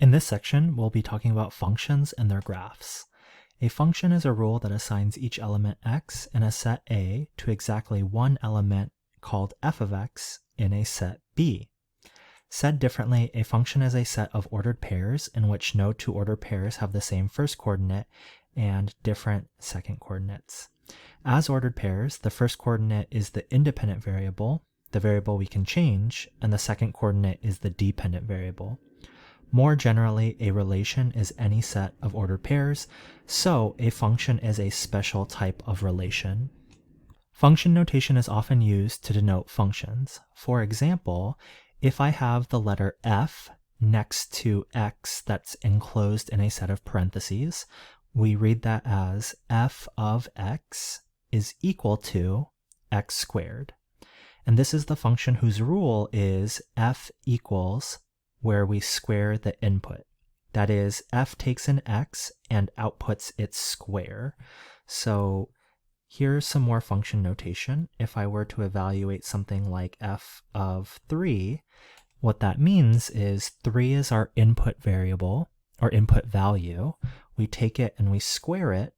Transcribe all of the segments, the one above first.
In this section, we'll be talking about functions and their graphs. A function is a rule that assigns each element x in a set A to exactly one element called f of x in a set B. Said differently, a function is a set of ordered pairs in which no two ordered pairs have the same first coordinate and different second coordinates. As ordered pairs, the first coordinate is the independent variable, the variable we can change, and the second coordinate is the dependent variable. More generally, a relation is any set of ordered pairs, so a function is a special type of relation. Function notation is often used to denote functions. For example, if I have the letter f next to x that's enclosed in a set of parentheses, we read that as f of x is equal to x squared. And this is the function whose rule is f equals where we square the input. That is, f takes an x and outputs its square. So here's some more function notation. If I were to evaluate something like f of 3, what that means is 3 is our input variable, or input value. We take it and we square it,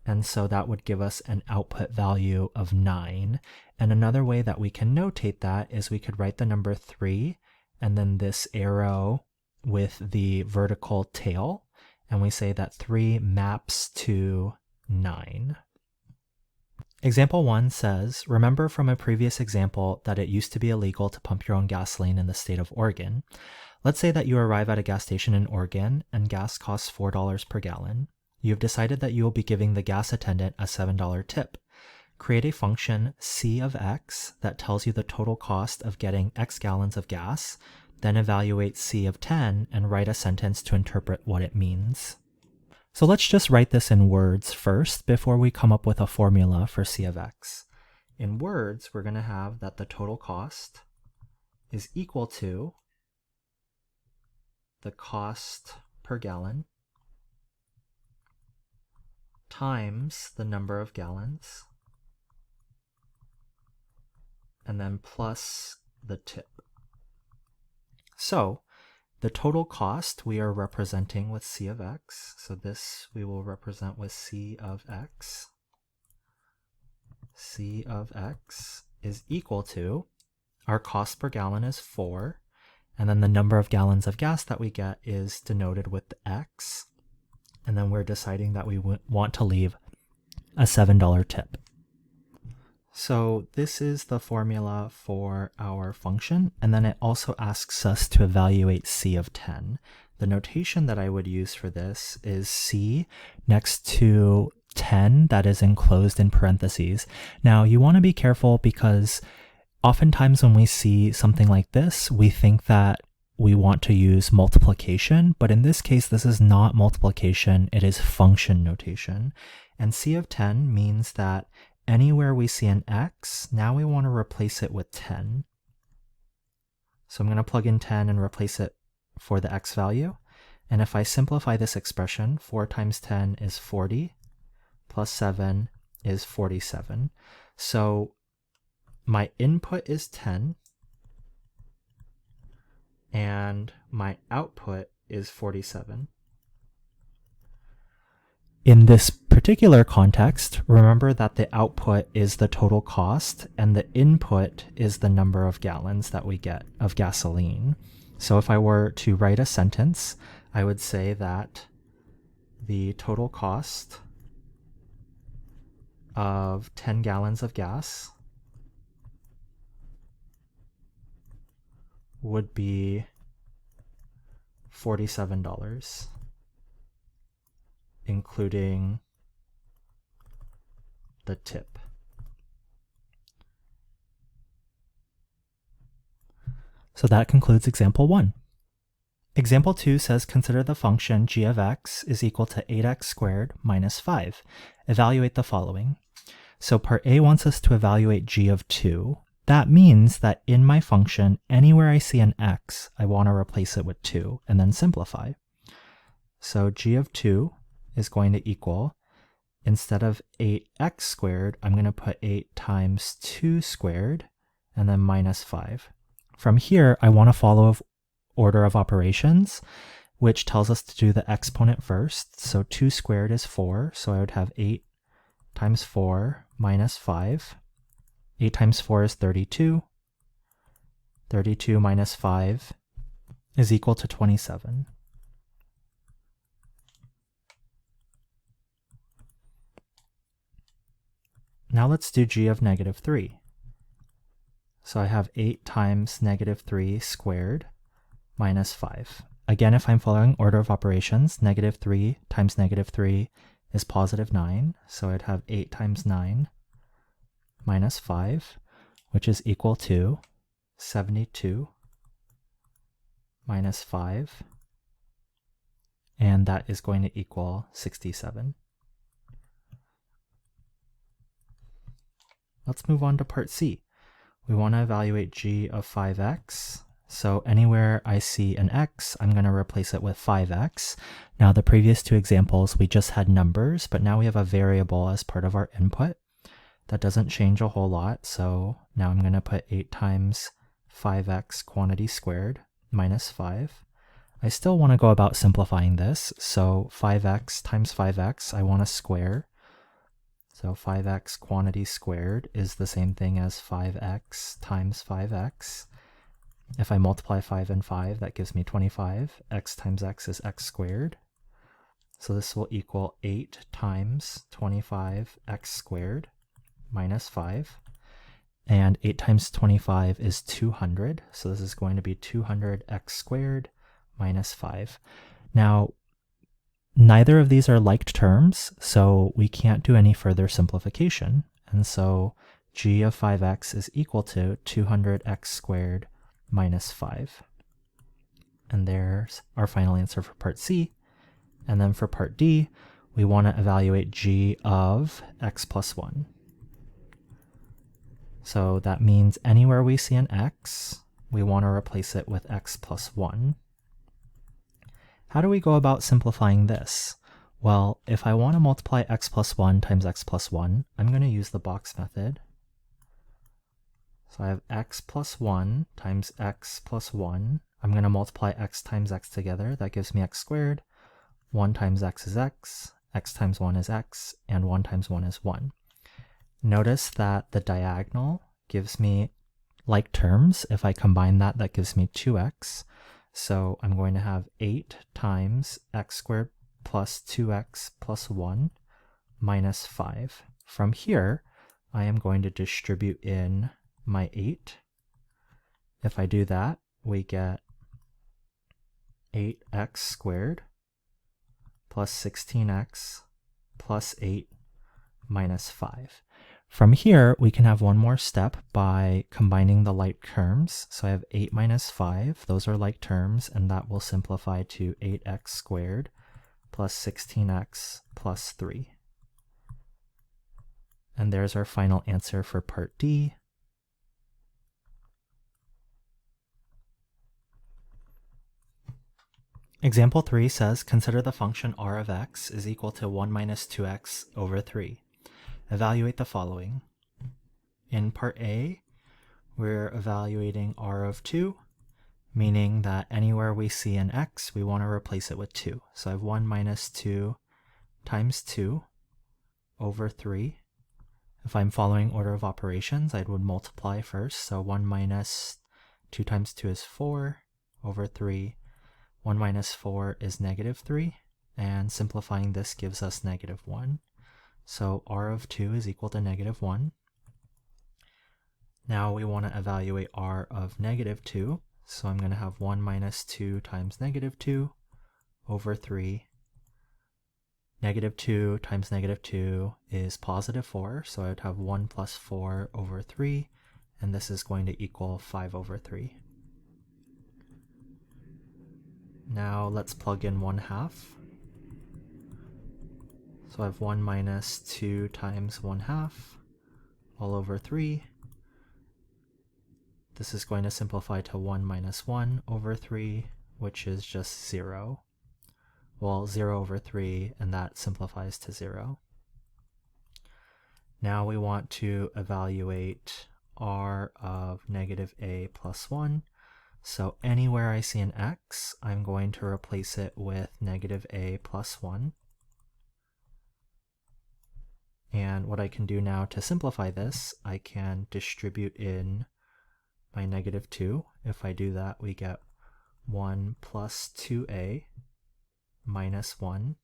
and so that would give us an output value of 9. And another way that we can notate that is we could write the number 3 and then this arrow with the vertical tail, and we say that 3 maps to 9. Example 1 says, remember from a previous example that it used to be illegal to pump your own gasoline in the state of Oregon. Let's say that you arrive at a gas station in Oregon and gas costs $4 per gallon. You've decided that you will be giving the gas attendant a $7 tip. Create a function c of x that tells you the total cost of getting x gallons of gas, then evaluate c of 10 and write a sentence to interpret what it means. So let's just write this in words first before we come up with a formula for c of x. In words, we're going to have that the total cost is equal to the cost per gallon times the number of gallons, and then plus the tip. So the total cost we are representing with c of x. So this we will represent with c of x. C of x is equal to, our cost per gallon is 4, and then the number of gallons of gas that we get is denoted with the x. And then we're deciding that we want to leave a $7 tip. So this is the formula for our function, and then it also asks us to evaluate c of 10. The notation that I would use for this is c next to 10 that is enclosed in parentheses. Now you want to be careful because oftentimes when we see something like this, we think that we want to use multiplication, but in this case, this is not multiplication, it is function notation. And c of 10 means that anywhere we see an x, now we want to replace it with 10. So I'm going to plug in 10 and replace it for the x value. And if I simplify this expression, 4 times 10 is 40, plus 7 is 47. So my input is 10, and my output is 47. In this particular context, remember that the output is the total cost and the input is the number of gallons that we get of gasoline. So if I were to write a sentence, I would say that the total cost of 10 gallons of gas would be $47, including the tip. So that concludes example 1. Example 2 says consider the function g of x is equal to 8x squared minus 5. Evaluate the following. So part A wants us to evaluate g of 2. That means that in my function, anywhere I see an x, I want to replace it with 2 and then simplify. So g of 2 is going to equal, instead of 8x squared, I'm going to put 8 times 2 squared and then minus 5. From here, I want to follow order of operations, which tells us to do the exponent first. So 2 squared is 4, so I would have 8 times 4 minus 5. 8 times 4 is 32. 32 minus 5 is equal to 27. Now let's do g of negative 3. So I have 8 times negative 3 squared minus 5. Again, if I'm following order of operations, negative 3 times negative 3 is positive 9. So I'd have 8 times 9 minus 5, which is equal to 72 minus 5. And that is going to equal 67. Let's move on to part C. We want to evaluate g of 5x. So anywhere I see an x, I'm going to replace it with 5x. Now the previous two examples, we just had numbers, but now we have a variable as part of our input. That doesn't change a whole lot, so now I'm going to put 8 times 5x quantity squared minus 5. I still want to go about simplifying this, so 5x times 5x, I want to square. So 5x quantity squared is the same thing as 5x times 5x. If I multiply 5 and 5, that gives me 25. X times x is x squared. So this will equal 8 times 25x squared minus 5. And 8 times 25 is 200. So this is going to be 200x squared minus 5. Now, neither of these are liked terms, so we can't do any further simplification. And so g of 5x is equal to 200x squared minus 5. And there's our final answer for part C. And then for part D, we want to evaluate g of x plus 1. So that means anywhere we see an x, we want to replace it with x plus 1. How do we go about simplifying this? Well, if I want to multiply x plus 1 times x plus 1, I'm going to use the box method. So I have x plus 1 times x plus 1. I'm going to multiply x times x together. That gives me x squared. 1 times x is x times 1 is x, and 1 times 1 is 1. Notice that the diagonal gives me like terms. If I combine that, that gives me 2x. So I'm going to have 8 times x squared plus 2x plus 1 minus 5. From here, I am going to distribute in my 8. If I do that, we get 8x squared plus 16x plus 8 minus 5. From here, we can have one more step by combining the like terms. So I have 8 minus 5. Those are like terms, and that will simplify to 8x squared plus 16x plus 3. And there's our final answer for part D. Example 3 says, consider the function r of x is equal to 1 minus 2x over 3. Evaluate the following. In part A, we're evaluating r of 2, meaning that anywhere we see an x, we want to replace it with 2. So I have 1 minus 2 times 2 over 3. If I'm following order of operations, I would multiply first. So 1 minus 2 times 2 is 4 over 3. 1 minus 4 is negative 3, and simplifying this gives us negative 1. So r of 2 is equal to negative 1. Now we want to evaluate r of negative 2, so I'm going to have 1 minus 2 times negative 2 over 3. Negative 2 times negative 2 is positive 4, so I would have 1 plus 4 over 3, and this is going to equal 5 over 3. Now let's plug in 1/2. So I have 1 minus 2 times 1/2 all over 3. This is going to simplify to 1 minus 1 over 3, which is just 0. Well, 0 over 3, and that simplifies to 0. Now we want to evaluate r of negative a plus 1. So anywhere I see an x, I'm going to replace it with negative a plus 1. And what I can do now to simplify this, I can distribute in my negative 2. If I do that, we get 1 plus 2a minus 1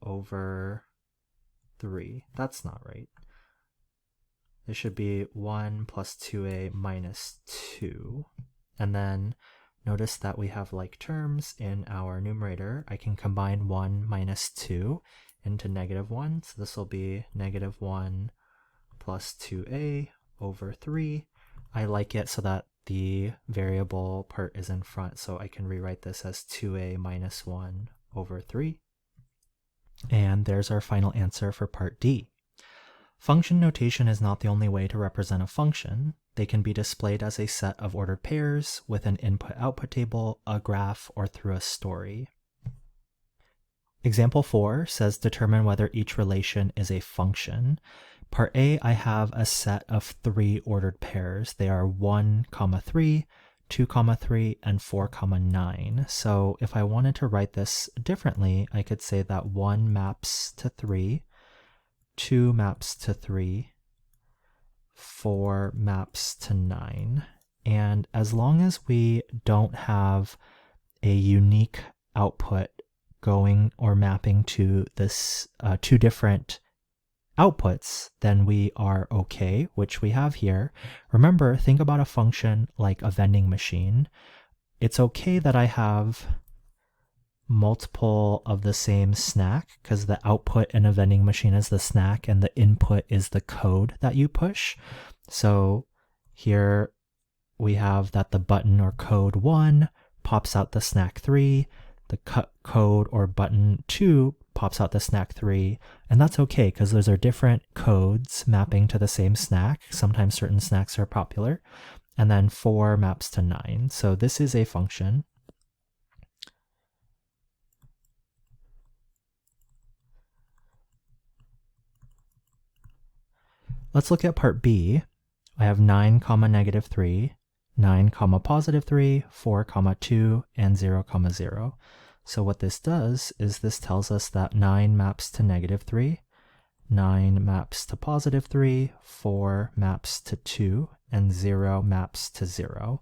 over 3. That's not right. It should be 1 plus 2a minus 2. And then notice that we have like terms in our numerator. I can combine 1 minus 2 into negative 1. So this will be negative 1 plus 2a over 3. I like it so that the variable part is in front, so I can rewrite this as 2a minus 1 over 3. And there's our final answer for part D. Function notation is not the only way to represent a function. They can be displayed as a set of ordered pairs with an input-output table, a graph, or through a story. Example 4 says determine whether each relation is a function. Part A, I have a set of 3 ordered pairs. They are 1, 3, 2, 3, and 4, 9. So if I wanted to write this differently, I could say that 1 maps to 3, 2 maps to 3, 4 maps to 9. And as long as we don't have a unique output going or mapping to this 2 different outputs, then we are okay, which we have here. Remember, think about a function like a vending machine. It's okay that I have multiple of the same snack because the output in a vending machine is the snack and the input is the code that you push. So here we have that the button or code 1 pops out the snack 3, the code or button 2 pops out the snack 3, and that's okay because those are different codes mapping to the same snack. Sometimes certain snacks are popular. And then 4 maps to 9. So this is a function. Let's look at part B. I have 9, negative 3, 9, positive 3, 4, 2, and 0, 0. So what this does is this tells us that 9 maps to negative 3, 9 maps to positive 3, 4 maps to 2, and 0 maps to 0.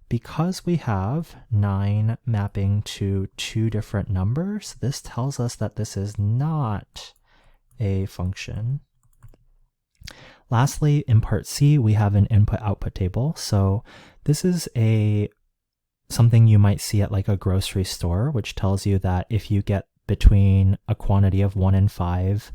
Because we have 9 mapping to 2 different numbers, this tells us that this is not a function. Lastly, in part C, we have an input-output table. So this is something you might see at like a grocery store, which tells you that if you get between a quantity of 1 and 5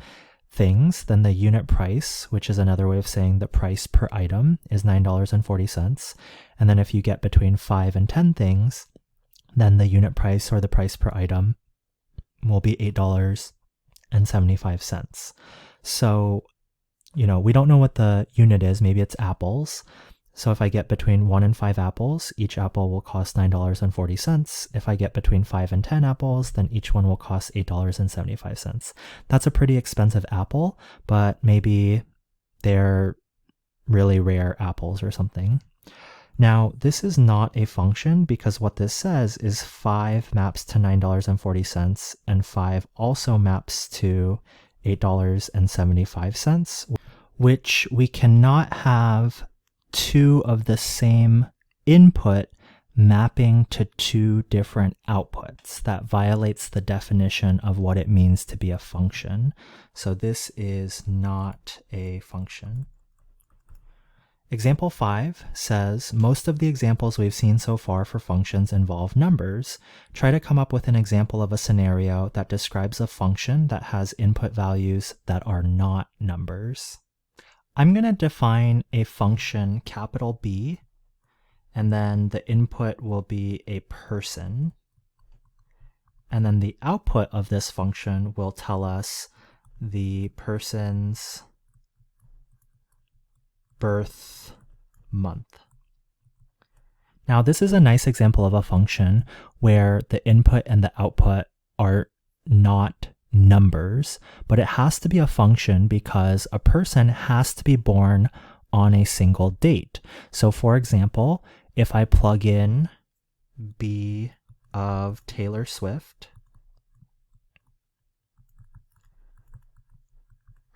things, then the unit price, which is another way of saying the price per item, is $9.40. And then if you get between 5 and 10 things, then the unit price or the price per item will be $8.75. So, we don't know what the unit is. Maybe it's apples. So if I get between 1 and 5 apples, each apple will cost $9.40. If I get between 5 and 10 apples, then each one will cost $8.75. That's a pretty expensive apple, but maybe they're really rare apples or something. Now, this is not a function because what this says is 5 maps to $9.40 and 5 also maps to $8.75, which we cannot have 2 of the same input mapping to 2 different outputs. That violates the definition of what it means to be a function. So this is not a function. Example 5 says, most of the examples we've seen so far for functions involve numbers. Try to come up with an example of a scenario that describes a function that has input values that are not numbers. I'm going to define a function capital B, and then the input will be a person. And then the output of this function will tell us the person's birth month. Now, this is a nice example of a function where the input and the output are not numbers, but it has to be a function because a person has to be born on a single date. So for example, if I plug in B of Taylor Swift,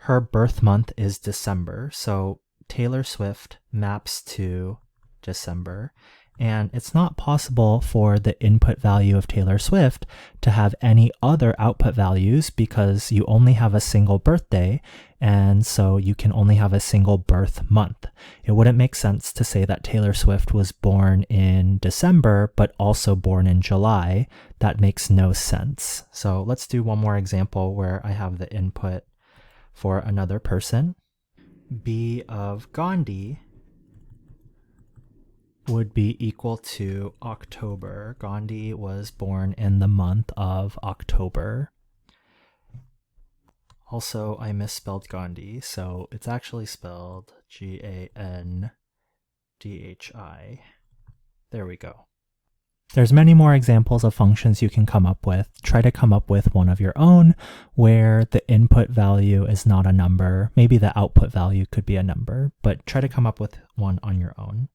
her birth month is December, so Taylor Swift maps to December, and it's not possible for the input value of Taylor Swift to have any other output values because you only have a single birthday, and so you can only have a single birth month. It wouldn't make sense to say that Taylor Swift was born in December but also born in July. That makes no sense. So let's do one more example where I have the input for another person. B of Gandhi would be equal to October. Gandhi was born in the month of October. Also, I misspelled Gandhi, so it's actually spelled Gandhi. There we go. There's many more examples of functions you can come up with. Try to come up with one of your own where the input value is not a number. Maybe the output value could be a number, but try to come up with one on your own.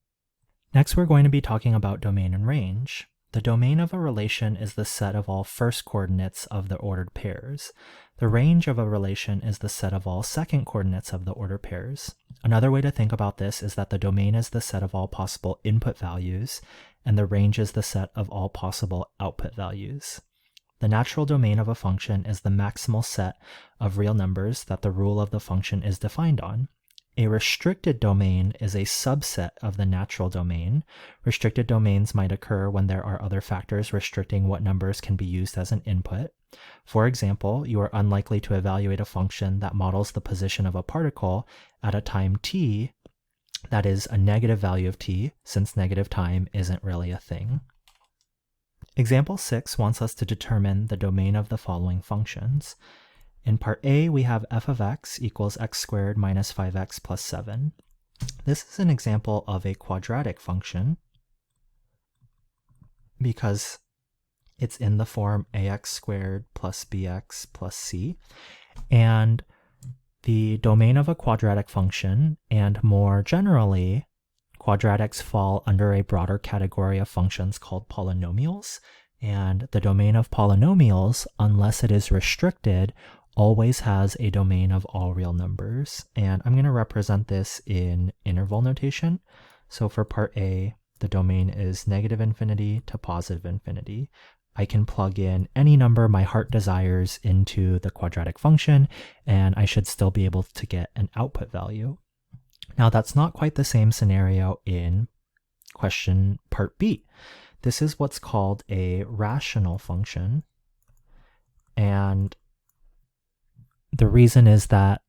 Next, we're going to be talking about domain and range. The domain of a relation is the set of all first coordinates of the ordered pairs. The range of a relation is the set of all second coordinates of the ordered pairs. Another way to think about this is that the domain is the set of all possible input values, and the range is the set of all possible output values. The natural domain of a function is the maximal set of real numbers that the rule of the function is defined on. A restricted domain is a subset of the natural domain. Restricted domains might occur when there are other factors restricting what numbers can be used as an input. For example, you are unlikely to evaluate a function that models the position of a particle at a time t that is a negative value of t, since negative time isn't really a thing. Example 6 wants us to determine the domain of the following functions. In part A, we have f of x equals x squared minus 5x plus 7. This is an example of a quadratic function because it's in the form ax squared plus bx plus c. And the domain of a quadratic function, and more generally, quadratics fall under a broader category of functions called polynomials. And the domain of polynomials, unless it is restricted, always has a domain of all real numbers. And I'm going to represent this in interval notation. So for part A, the domain is negative infinity to positive infinity. I can plug in any number my heart desires into the quadratic function, and I should still be able to get an output value. Now, that's not quite the same scenario in question part B. This is what's called a rational function. And the reason is that,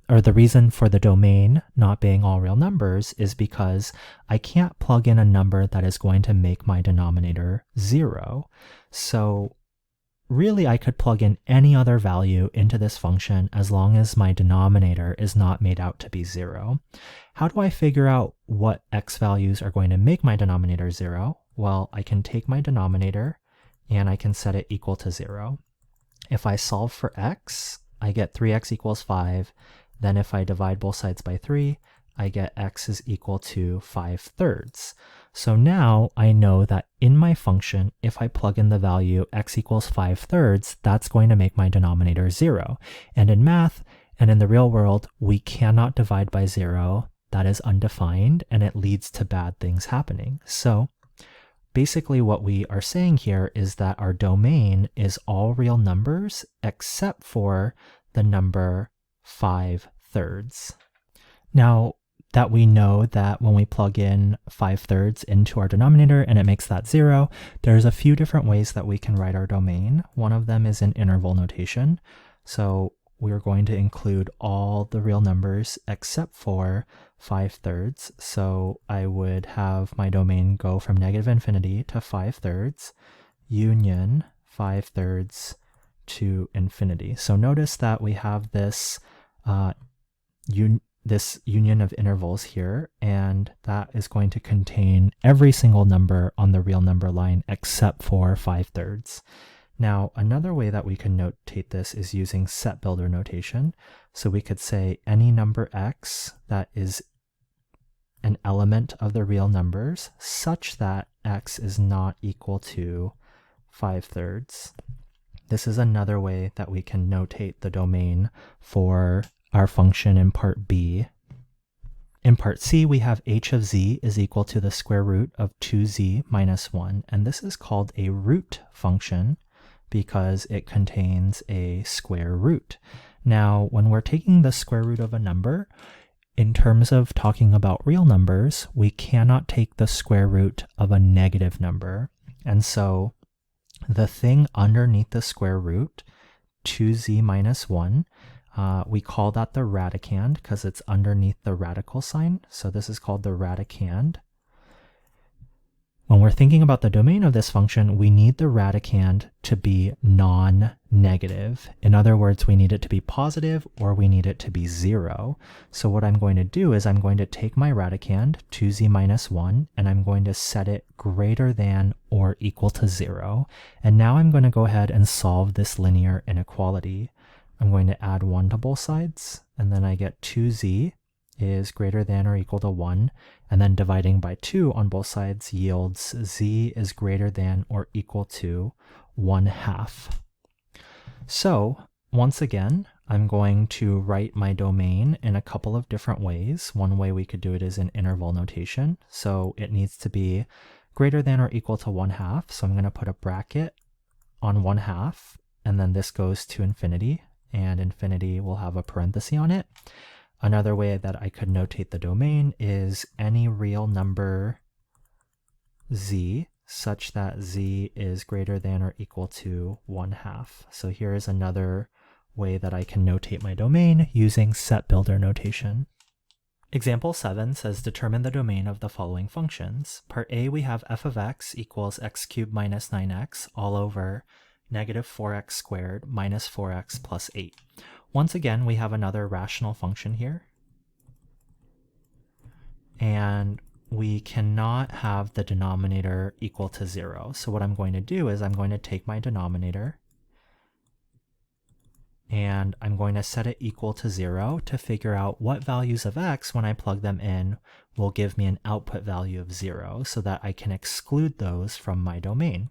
or the reason for the domain not being all real numbers is because I can't plug in a number that is going to make my denominator 0. So really I could plug in any other value into this function as long as my denominator is not made out to be 0. How do I figure out what x values are going to make my denominator 0? Well, I can take my denominator and I can set it equal to 0. If I solve for x, I get 3x equals 5. Then if I divide both sides by 3, I get x is equal to 5/3. So now I know that in my function, if I plug in the value x equals 5/3, that's going to make my denominator 0. And in math and in the real world, we cannot divide by 0. That is undefined, and it leads to bad things happening. So basically what we are saying here is that our domain is all real numbers except for the number 5/3. Now that we know that when we plug in 5/3 into our denominator and it makes that 0, there's a few different ways that we can write our domain. One of them is in interval notation. So we're going to include all the real numbers except for 5/3. So I would have my domain go from negative infinity to 5/3, union 5/3 to infinity. So notice that we have this this union of intervals here, and that is going to contain every single number on the real number line except for 5/3. Now, another way that we can notate this is using set builder notation. So we could say any number x that is an element of the real numbers such that x is not equal to 5/3. This is another way that we can notate the domain for our function in part B. In part C, we have h of z is equal to the square root of 2z minus 1, and this is called a root function because it contains a square root. Now, when we're taking the square root of a number, in terms of talking about real numbers, we cannot take the square root of a negative number. And so the thing underneath the square root, 2z minus 1, we call that the radicand because it's underneath the radical sign. So this is called the radicand. When we're thinking about the domain of this function, we need the radicand to be non-negative. In other words, we need it to be positive or we need it to be 0. So what I'm going to do is I'm going to take my radicand, 2z minus 1, and I'm going to set it greater than or equal to 0. And now I'm going to go ahead and solve this linear inequality. I'm going to add 1 to both sides, and then I get 2z is greater than or equal to 1, and then dividing by 2 on both sides yields z is greater than or equal to 1/2. So once again, I'm going to write my domain in a couple of different ways. One way we could do it is in interval notation. So it needs to be greater than or equal to 1/2. So I'm going to put a bracket on 1/2, and then this goes to infinity, and infinity will have a parenthesis on it. Another way that I could notate the domain is any real number z such that z is greater than or equal to 1/2. So here is another way that I can notate my domain using set builder notation. Example 7 says determine the domain of the following functions. Part A, we have f of x equals x cubed minus 9x all over negative 4x squared minus 4x plus 8. Once again, we have another rational function here. And we cannot have the denominator equal to 0. So what I'm going to do is I'm going to take my denominator and I'm going to set it equal to 0 to figure out what values of x, when I plug them in, will give me an output value of 0 so that I can exclude those from my domain.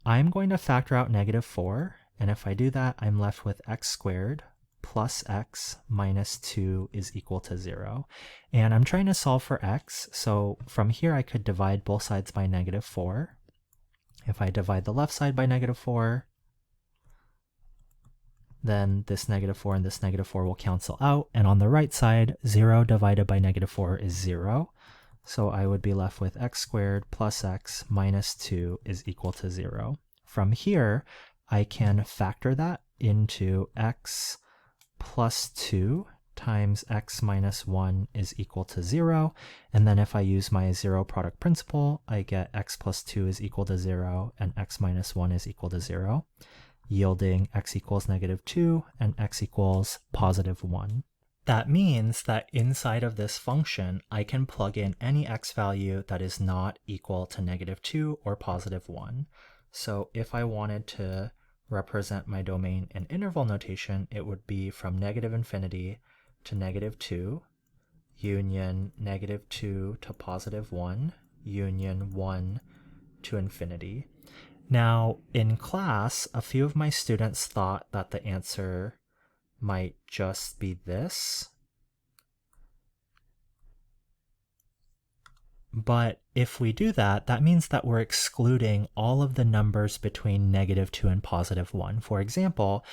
I'm going to factor out negative 4, and if I do that, I'm left with x squared plus x minus 2 is equal to 0. And I'm trying to solve for x, so from here I could divide both sides by negative 4. If I divide the left side by negative 4, then this negative 4 and this negative 4 will cancel out, and on the right side, 0 divided by negative 4 is 0. So I would be left with x squared plus x minus 2 is equal to 0. From here, I can factor that into x plus 2 times x minus 1 is equal to 0. And then if I use my zero product principle, I get x plus 2 is equal to 0 and x minus 1 is equal to 0, yielding x equals negative 2 and x equals positive 1. That means that inside of this function, I can plug in any x value that is not equal to negative 2 or positive 1. So if I wanted to represent my domain in interval notation, it would be from negative infinity to negative 2, union negative 2 to positive 1, union 1 to infinity. Now, in class, a few of my students thought that the answer might just be this. But if we do that, that means that we're excluding all of the numbers between negative 2 and positive 1. For example,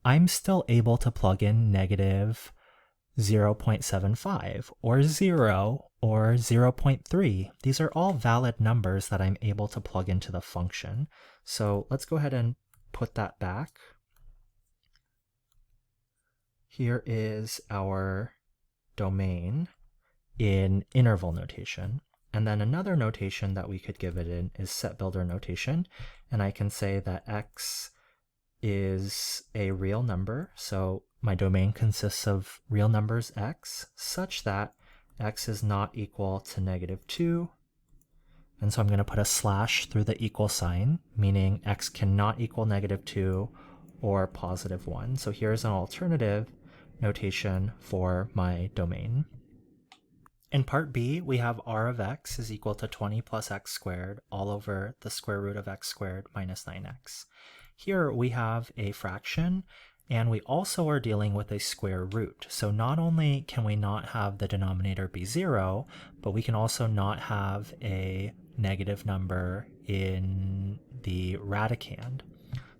I'm still able to plug in negative 0.75 or 0 or 0.3. These are all valid numbers that I'm able to plug into the function. So let's go ahead and put that back. Here is our domain in interval notation. And then another notation that we could give it in is set builder notation. And I can say that x is a real number. So my domain consists of real numbers x such that x is not equal to negative 2. And so I'm going to put a slash through the equal sign, meaning x cannot equal negative 2 or positive 1. So here's an alternative notation for my domain. In part B, we have r of x is equal to 20 plus x squared all over the square root of x squared minus 9x. Here we have a fraction, and we also are dealing with a square root. So not only can we not have the denominator be 0, but we can also not have a negative number in the radicand.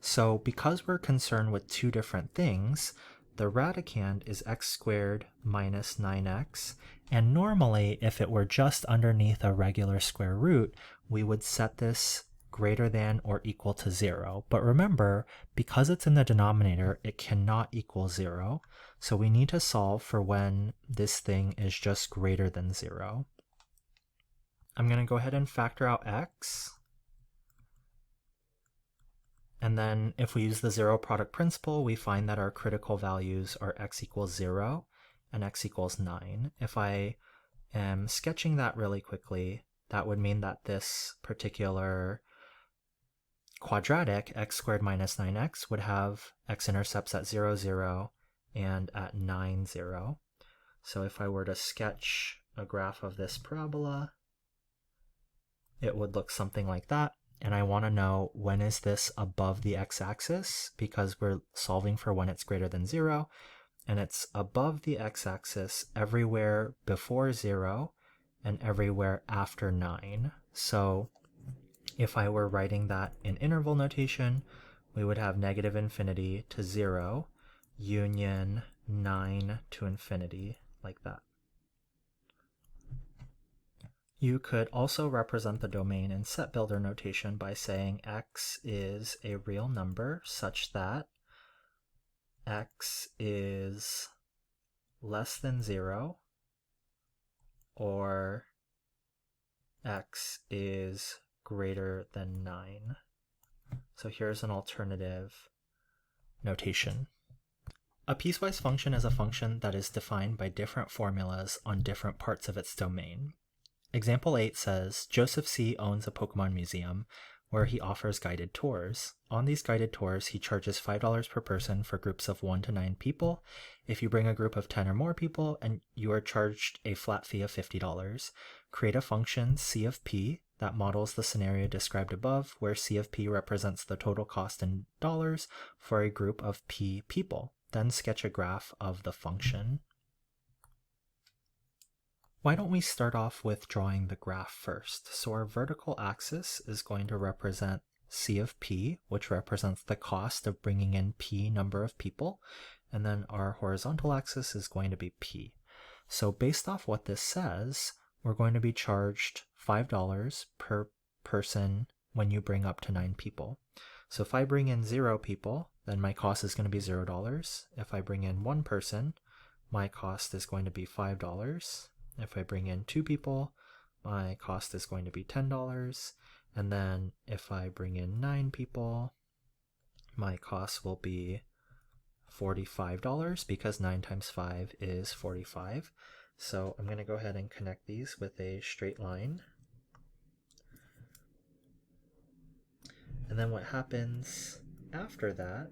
So because we're concerned with two different things, the radicand is x squared minus 9x, and normally if it were just underneath a regular square root, we would set this greater than or equal to 0. But remember, because it's in the denominator, it cannot equal 0. So we need to solve for when this thing is just greater than 0. I'm going to go ahead and factor out x. And then if we use the zero product principle, we find that our critical values are x equals 0 and x equals 9. If I am sketching that really quickly, that would mean that this particular quadratic, x squared minus 9x, would have x-intercepts at 0, 0, and at 9, 0. So if I were to sketch a graph of this parabola, it would look something like that. And I want to know, when is this above the x-axis, because we're solving for when it's greater than 0, and it's above the x-axis everywhere before 0 and everywhere after 9. So if I were writing that in interval notation, we would have negative infinity to 0, union 9 to infinity, like that. You could also represent the domain in set builder notation by saying x is a real number such that x is less than 0 or x is greater than 9. So here's an alternative notation. A piecewise function is a function that is defined by different formulas on different parts of its domain. Example 8 says, Joseph C. owns a Pokemon museum where he offers guided tours. On these guided tours, he charges $5 per person for groups of 1 to 9 people. If you bring a group of 10 or more people, and you are charged a flat fee of $50. Create a function C of P that models the scenario described above, where C of P represents the total cost in dollars for a group of P people. Then sketch a graph of the function. Why don't we start off with drawing the graph first? So our vertical axis is going to represent C of P, which represents the cost of bringing in P number of people, and then our horizontal axis is going to be P. So based off what this says, we're going to be charged $5 per person when you bring up to 9 people. So if I bring in 0 people, then my cost is going to be $0. If I bring in 1 person, my cost is going to be $5. If I bring in 2 people, my cost is going to be $10. And then if I bring in 9 people, my cost will be $45, because 9 times 5 is 45. So I'm going to go ahead and connect these with a straight line. And then what happens after that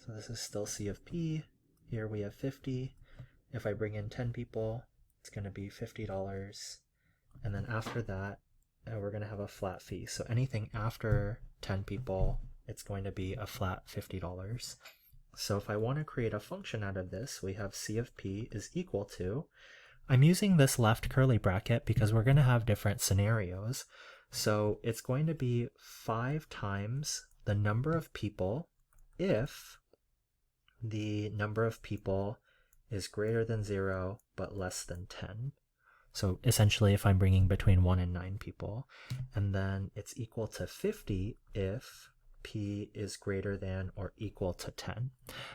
So this is still C of P. Here we have 50. If I bring in 10 people, it's going to be $50. And then after that, we're going to have a flat fee. So anything after 10 people, it's going to be a flat $50. So if I want to create a function out of this, we have C of P is equal to, I'm using this left curly bracket because we're going to have different scenarios. So it's going to be 5 times the number of people if the number of people is greater than 0 but less than 10. So essentially if I'm bringing between 1 and 9 people. And then it's equal to 50 if P is greater than or equal to 10.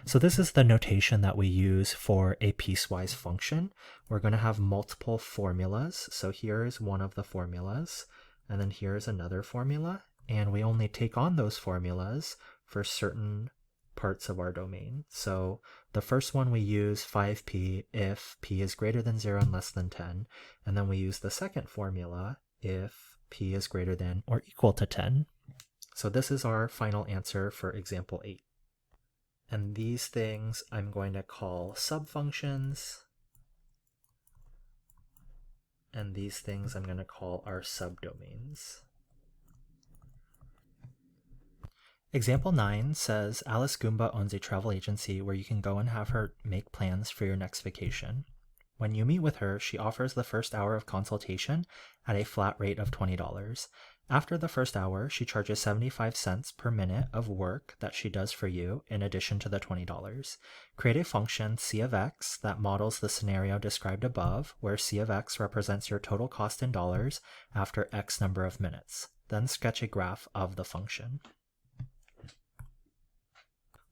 So this is the notation that we use for a piecewise function. We're going to have multiple formulas. So here is one of the formulas, and then here's another formula, and we only take on those formulas for certain parts of our domain. So the first one we use 5p if p is greater than 0 and less than 10, and then we use the second formula if p is greater than or equal to 10. So this is our final answer for example 8. And these things I'm going to call subfunctions. And these things I'm going to call our subdomains. Example 9 says Alice Goomba owns a travel agency where you can go and have her make plans for your next vacation. When you meet with her, she offers the first hour of consultation at a flat rate of $20. After the first hour, she charges 75 cents per minute of work that she does for you in addition to the $20. Create a function c of x that models the scenario described above, where c of x represents your total cost in dollars after x number of minutes. Then sketch a graph of the function.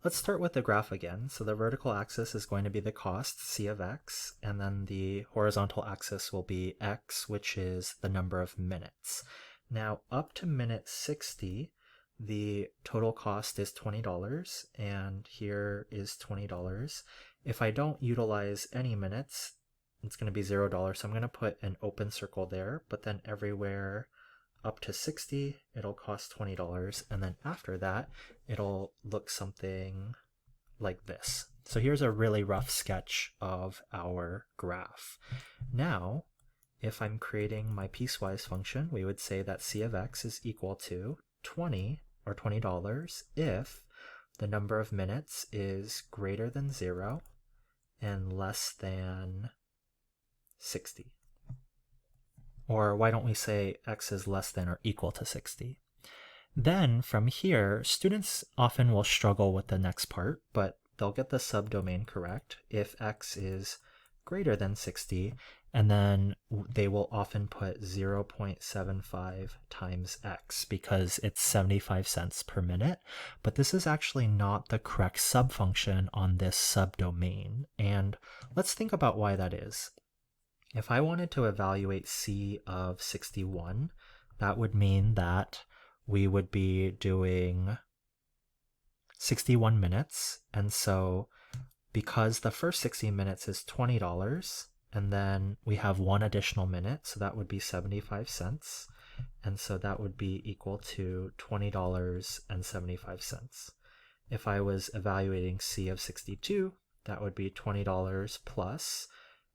Let's start with the graph again. So the vertical axis is going to be the cost, c of x, and then the horizontal axis will be x, which is the number of minutes. Now, up to minute 60, the total cost is $20, and here is $20. If I don't utilize any minutes, it's going to be $0, so I'm going to put an open circle there, but then everywhere up to 60, it'll cost $20, and then after that, it'll look something like this. So here's a really rough sketch of our graph. Now, if I'm creating my piecewise function, we would say that c of x is equal to 20, or $20, if the number of minutes is greater than 0 and less than 60. Or why don't we say x is less than or equal to 60? Then from here, students often will struggle with the next part, but they'll get the subdomain correct if x is greater than 60, and then they will often put 0.75 times x because it's 75 cents per minute. But this is actually not the correct subfunction on this subdomain, and let's think about why that is. If I wanted to evaluate c of 61, that would mean that we would be doing 61 minutes. And so because the first 60 minutes is $20, and then we have one additional minute, so that would be 75 cents. And so that would be equal to $20.75. If I was evaluating c of 62, that would be $20 plus,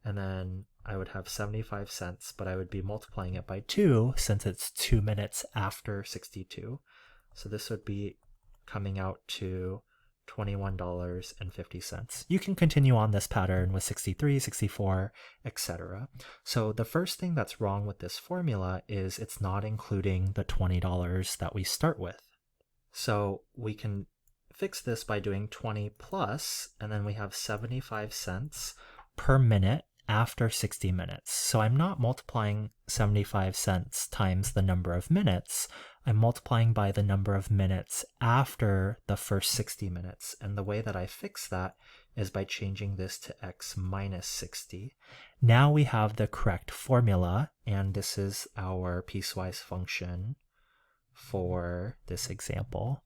and then I would have 75 cents, but I would be multiplying it by 2 since it's 2 minutes after 62. So this would be coming out to $21.50. You can continue on this pattern with 63, 64, etc. So the first thing that's wrong with this formula is it's not including the $20 that we start with. So we can fix this by doing 20 plus, and then we have 75 cents per minute after 60 minutes. So I'm not multiplying 75 cents times the number of minutes. I'm multiplying by the number of minutes after the first 60 minutes. And the way that I fix that is by changing this to x minus 60. Now we have the correct formula, and this is our piecewise function for this example.